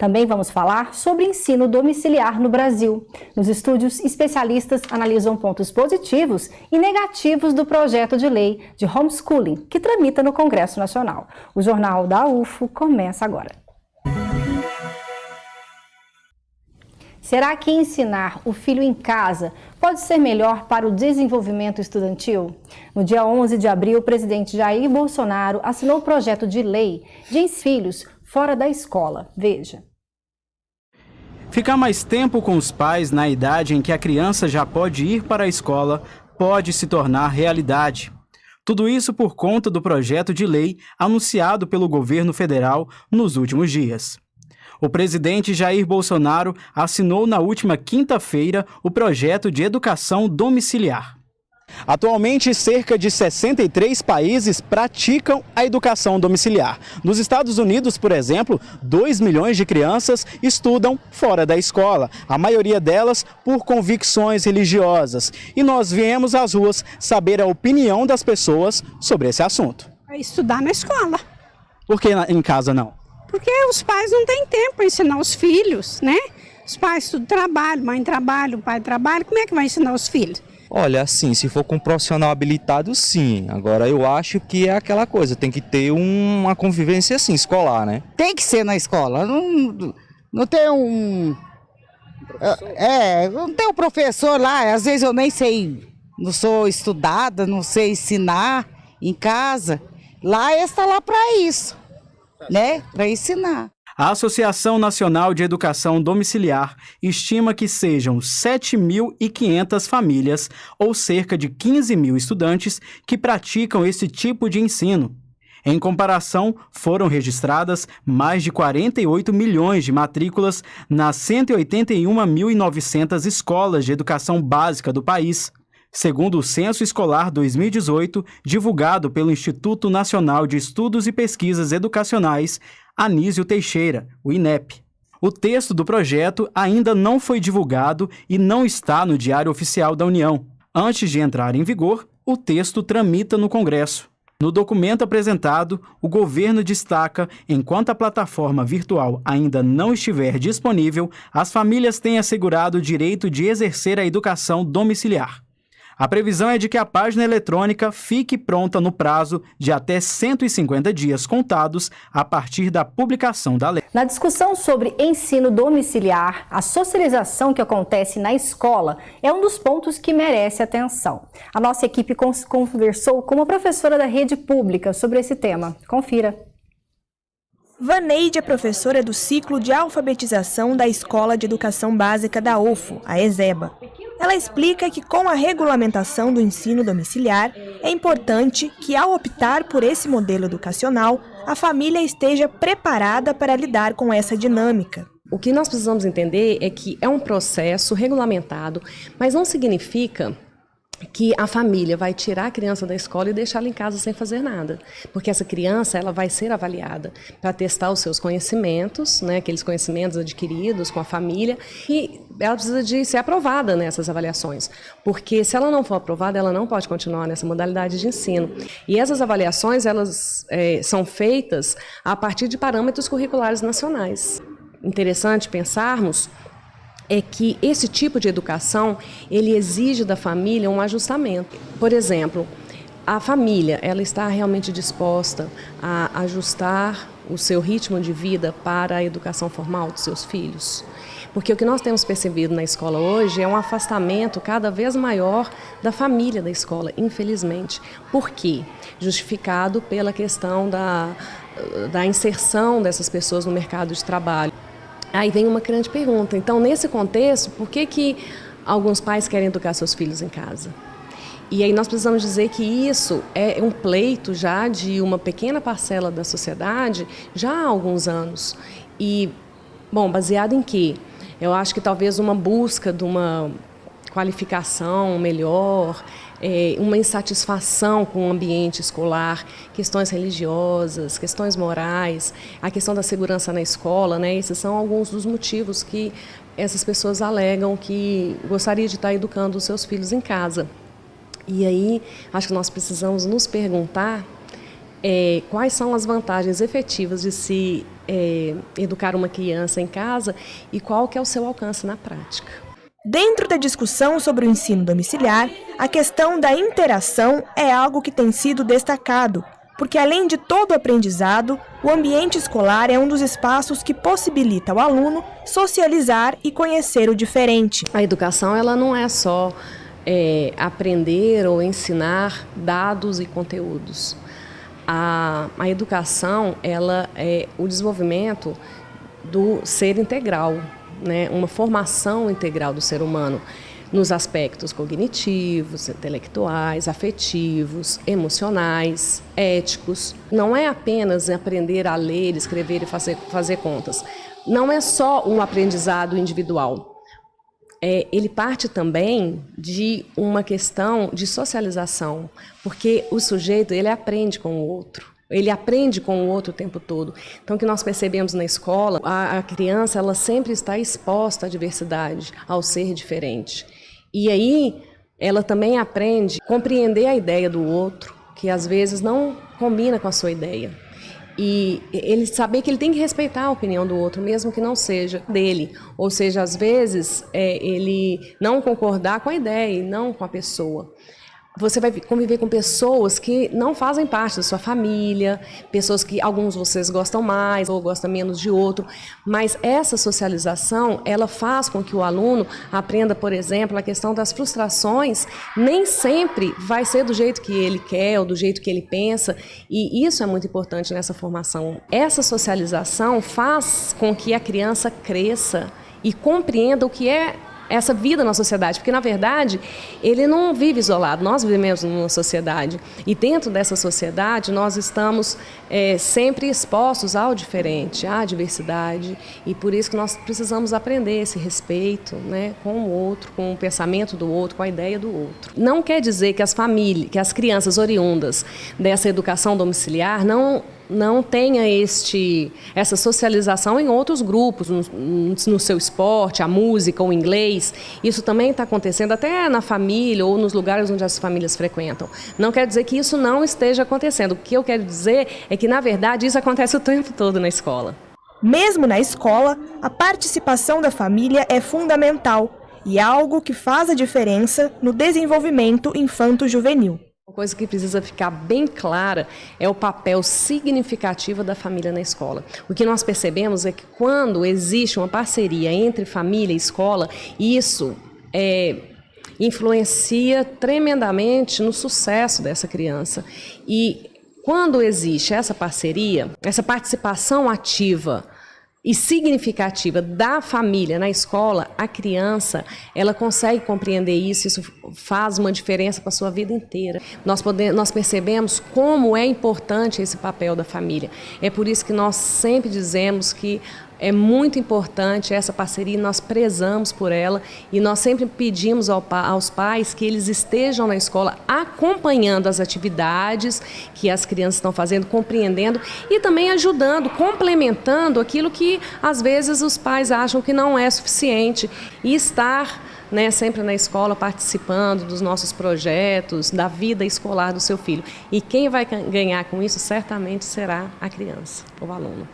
Também vamos falar sobre ensino domiciliar no Brasil. Nos estúdios, especialistas analisam pontos positivos e negativos do projeto de lei de homeschooling, que tramita no Congresso Nacional. O Jornal da UFO começa agora. Será que ensinar o filho em casa pode ser melhor para o desenvolvimento estudantil? No dia 11 de abril, o presidente Jair Bolsonaro assinou o projeto de lei de filhos fora da escola. Veja. Ficar mais tempo com os pais na idade em que a criança já pode ir para a escola pode se tornar realidade. Tudo isso por conta do projeto de lei anunciado pelo governo federal nos últimos dias. O presidente Jair Bolsonaro assinou na última quinta-feira o projeto de educação domiciliar. Atualmente, cerca de 63 países praticam a educação domiciliar. Nos Estados Unidos, por exemplo, 2 milhões de crianças estudam fora da escola, a maioria delas por convicções religiosas. E nós viemos às ruas saber a opinião das pessoas sobre esse assunto. Estudar na escola. Por que em casa não? Porque os pais não têm tempo para ensinar os filhos, né? Os pais tudo trabalham, mãe trabalha, o pai trabalha, como é que vai ensinar os filhos? Olha, assim, se for com um profissional habilitado, sim. Agora, eu acho que é aquela coisa, tem que ter uma convivência, assim, escolar, né? Tem que ser na escola, não tem um... não tem um professor lá, às vezes eu nem sei, não sou estudada, não sei ensinar em casa. Lá está lá para isso. Né? Para ensinar. A Associação Nacional de Educação Domiciliar estima que sejam 7.500 famílias, ou cerca de 15 mil estudantes, que praticam esse tipo de ensino. Em comparação, foram registradas mais de 48 milhões de matrículas nas 181.900 escolas de educação básica do país. Segundo o Censo Escolar 2018, divulgado pelo Instituto Nacional de Estudos e Pesquisas Educacionais, Anísio Teixeira, o INEP. O texto do projeto ainda não foi divulgado e não está no Diário Oficial da União. Antes de entrar em vigor, o texto tramita no Congresso. No documento apresentado, o governo destaca, enquanto a plataforma virtual ainda não estiver disponível, as famílias têm assegurado o direito de exercer a educação domiciliar. A previsão é de que a página eletrônica fique pronta no prazo de até 150 dias contados a partir da publicação da lei. Na discussão sobre ensino domiciliar, a socialização que acontece na escola é um dos pontos que merece atenção. A nossa equipe conversou com uma professora da rede pública sobre esse tema. Confira. Vaneide é professora do ciclo de alfabetização da Escola de Educação Básica da UFO, a ESEBA. Ela explica que com a regulamentação do ensino domiciliar, é importante que, ao optar por esse modelo educacional, a família esteja preparada para lidar com essa dinâmica. O que nós precisamos entender é que é um processo regulamentado, mas não significa que a família vai tirar a criança da escola e deixá-la em casa sem fazer nada. Porque essa criança ela vai ser avaliada para testar os seus conhecimentos, né, aqueles conhecimentos adquiridos com a família, e ela precisa de ser aprovada nessas avaliações. Porque se ela não for aprovada, ela não pode continuar nessa modalidade de ensino. E essas avaliações elas são feitas a partir de parâmetros curriculares nacionais. Interessante pensarmos é que esse tipo de educação, ele exige da família um ajustamento. Por exemplo, a família, ela está realmente disposta a ajustar o seu ritmo de vida para a educação formal dos seus filhos? Porque o que nós temos percebido na escola hoje é um afastamento cada vez maior da família da escola, infelizmente. Por quê? Justificado pela questão da inserção dessas pessoas no mercado de trabalho. Aí vem uma grande pergunta. Então, nesse contexto, por que alguns pais querem educar seus filhos em casa? E aí nós precisamos dizer que isso é um pleito já de uma pequena parcela da sociedade já há alguns anos. E, bom, baseado em quê? Eu acho que talvez uma busca de uma qualificação melhor, uma insatisfação com o ambiente escolar, questões religiosas, questões morais, a questão da segurança na escola, né? Esses são alguns dos motivos que essas pessoas alegam que gostaria de estar educando os seus filhos em casa. E aí, acho que nós precisamos nos perguntar quais são as vantagens efetivas de se educar uma criança em casa e qual que é o seu alcance na prática. Dentro da discussão sobre o ensino domiciliar, a questão da interação é algo que tem sido destacado, porque além de todo o aprendizado, o ambiente escolar é um dos espaços que possibilita ao aluno socializar e conhecer o diferente. A educação ela não é só aprender ou ensinar dados e conteúdos. A educação ela é o desenvolvimento do ser integral, né? Uma formação integral do ser humano nos aspectos cognitivos, intelectuais, afetivos, emocionais, éticos. Não é apenas aprender a ler, escrever e fazer contas. Não é só um aprendizado individual. Ele parte também de uma questão de socialização, porque o sujeito ele aprende com o outro. Ele aprende com o outro o tempo todo. Então, o que nós percebemos na escola, a criança ela sempre está exposta à diversidade, ao ser diferente. E aí, ela também aprende a compreender a ideia do outro, que às vezes não combina com a sua ideia. E ele saber que ele tem que respeitar a opinião do outro, mesmo que não seja dele. Ou seja, às vezes, ele não concordar com a ideia e não com a pessoa. Você vai conviver com pessoas que não fazem parte da sua família, pessoas que alguns vocês gostam mais ou gostam menos de outro, mas essa socialização, ela faz com que o aluno aprenda, por exemplo, a questão das frustrações, nem sempre vai ser do jeito que ele quer ou do jeito que ele pensa, e isso é muito importante nessa formação. Essa socialização faz com que a criança cresça e compreenda o que é essa vida na sociedade, porque na verdade ele não vive isolado, nós vivemos numa sociedade e dentro dessa sociedade nós estamos sempre expostos ao diferente, à diversidade, e por isso que nós precisamos aprender esse respeito, né, com o outro, com o pensamento do outro, com a ideia do outro. Não quer dizer que que as crianças oriundas dessa educação domiciliar não tenha essa socialização em outros grupos, no seu esporte, a música, o inglês. Isso também está acontecendo até na família ou nos lugares onde as famílias frequentam. Não quer dizer que isso não esteja acontecendo. O que eu quero dizer é que, na verdade, isso acontece o tempo todo na escola. Mesmo na escola, a participação da família é fundamental e algo que faz a diferença no desenvolvimento infanto-juvenil. Uma coisa que precisa ficar bem clara é o papel significativo da família na escola. O que nós percebemos é que quando existe uma parceria entre família e escola, isso influencia tremendamente no sucesso dessa criança. E quando existe essa parceria, essa participação ativa e significativa da família na escola, a criança ela consegue compreender isso faz uma diferença para a sua vida inteira. Nós percebemos como é importante esse papel da família. É por isso que nós sempre dizemos que é muito importante essa parceria, nós prezamos por ela e nós sempre pedimos aos pais que eles estejam na escola acompanhando as atividades que as crianças estão fazendo, compreendendo e também ajudando, complementando aquilo que às vezes os pais acham que não é suficiente e estar sempre na escola participando dos nossos projetos, da vida escolar do seu filho. E quem vai ganhar com isso certamente será a criança, o aluno.